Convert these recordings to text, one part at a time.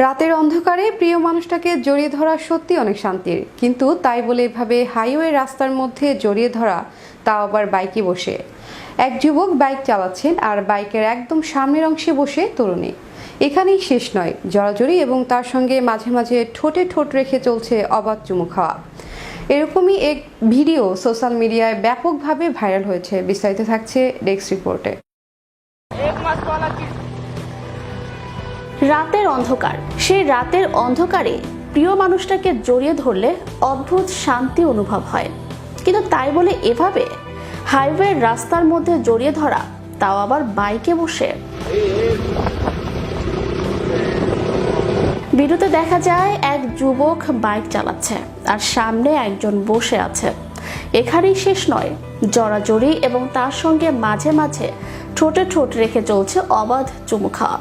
রাতের অন্ধকারে প্রিয় মানুষটাকে জড়িয়ে ধরা সত্যি অনেক শান্তির, কিন্তু তাই বলে এভাবে হাইওয়ে রাস্তার মধ্যে জড়িয়ে ধরা, তাও আবার বাইকে বসে। এক যুবক বাইক চালাচ্ছেন আর বাইকের একদম সামনের অংশে বসে তরুণী। এখানেই শেষ নয়, জড়াজড়ি এবং তার সঙ্গে মাঝে মাঝে ঠোঁটে ঠোঁট রেখে চলছে অবাধ চুমু খাওয়া। এরকমই এক ভিডিও সোশ্যাল মিডিয়ায় ব্যাপকভাবে ভাইরাল হয়েছে। বিস্তারিত থাকছে ডেস্ক রিপোর্টে। রাতের অন্ধকার, সেই রাতের অন্ধকারে প্রিয় মানুষটাকে জড়িয়ে ধরলে অদ্ভুত শান্তি অনুভব হয়, কিন্তু তাই বলে এভাবে হাইওয়ে রাস্তার মধ্যে জড়িয়ে ধরা, তাও আবার বাইকে বসে। ভিডিওতে দেখা যায় এক যুবক বাইক চালাচ্ছে আর সামনে একজন বসে আছে। এখানেই শেষ নয়, জড়াজড়ি এবং তার সঙ্গে মাঝে মাঝে ঠোঁটে ঠোঁট রেখে চলছে অবাধ চুমু খাওয়া।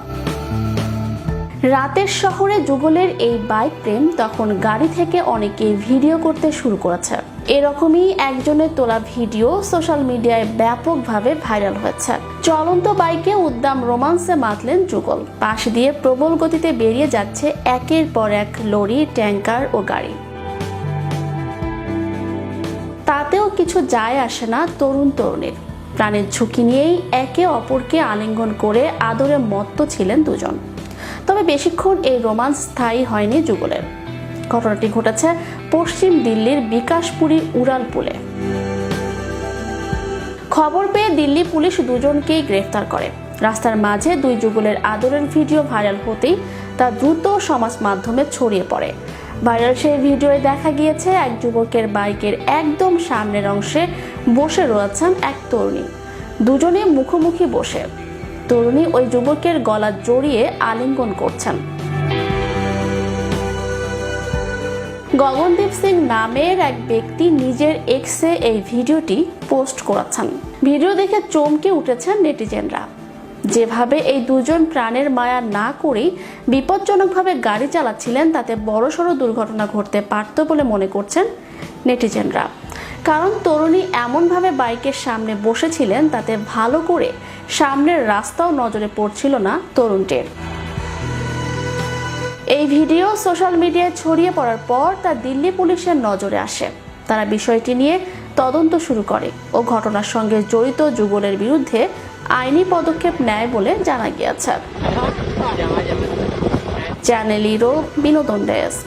রাতের শহরে যুগলের এই বাইক প্রেম তখন গাড়ি থেকে অনেকেই ভিডিও করতে শুরু করেছে। এরকমই একজনের তোলা ভিডিও সোশ্যাল মিডিয়ায় ব্যাপকভাবে ভাইরাল হয়েছে। চলন্ত বাইকে উদ্দাম রোমান্সে মাতলেন যুগল। পাশ দিয়ে প্রবল গতিতে বেরিয়ে যাচ্ছে একের পর এক লরি, ট্যাঙ্কার ও গাড়ি। তাতেও কিছু যায় আসে না তরুণ তরুণীর। প্রাণের ঝুঁকি নিয়েই একে অপরকে আলিঙ্গন করে আদরে মত্ত ছিলেন দুজন। তবে বেশিক্ষণ এই রোমান্স স্থায়ী হয়নি যুগলের। ঘটনাটি ঘটেছে পশ্চিম দিল্লির বিকাশপুরী উড়ালপুলে। খবর পেয়ে দিল্লি পুলিশ দুজনকেই গ্রেফতার করে। রাস্তার মাঝে দুই যুগলের আদরের ভিডিও ভাইরাল হতেই তা দ্রুত সমাজ মাধ্যমে ছড়িয়ে পড়ে। ভাইরাল সেই ভিডিওয়ে দেখা গিয়েছে এক যুবকের বাইকের একদম সামনের অংশে বসে রয়েছেন এক তরুণী। দুজনে মুখোমুখি বসে তরুণী ওই যুবকের গলা জড়িয়ে আলিঙ্গন করছেন। গগনদীপ সিং নামের এক ব্যক্তি নিজের এক্সে এই ভিডিওটি পোস্ট করেছেন। ভিডিও দেখে চমকে উঠেছেন নেটিজেনরা। যেভাবে এই দুজন প্রাণের মায়া না করেই বিপজ্জনকভাবে গাড়ি চালাচ্ছিলেন, তাতে বড়সড় দুর্ঘটনা ঘটতে পারত বলে মনে করছেন নেটিজেনরা। কারণ তরুণী এমনভাবে বাইকের সামনে বসেছিলেন, তাতে ভালো করে সামনের রাস্তাও নজরে পড়ছিল না তরুণটির। এই ভিডিও সোশ্যাল মিডিয়ায় ছড়িয়ে পড়ার পর তা দিল্লি পুলিশের নজরে আসে। তারা বিষয়টি নিয়ে তদন্ত শুরু করে ও ঘটনার সঙ্গে জড়িত যুগলের বিরুদ্ধে আইনি পদক্ষেপ নেয় বলে জানা গিয়েছে। চ্যানেল ইরো বিনোদন ডেস্ক।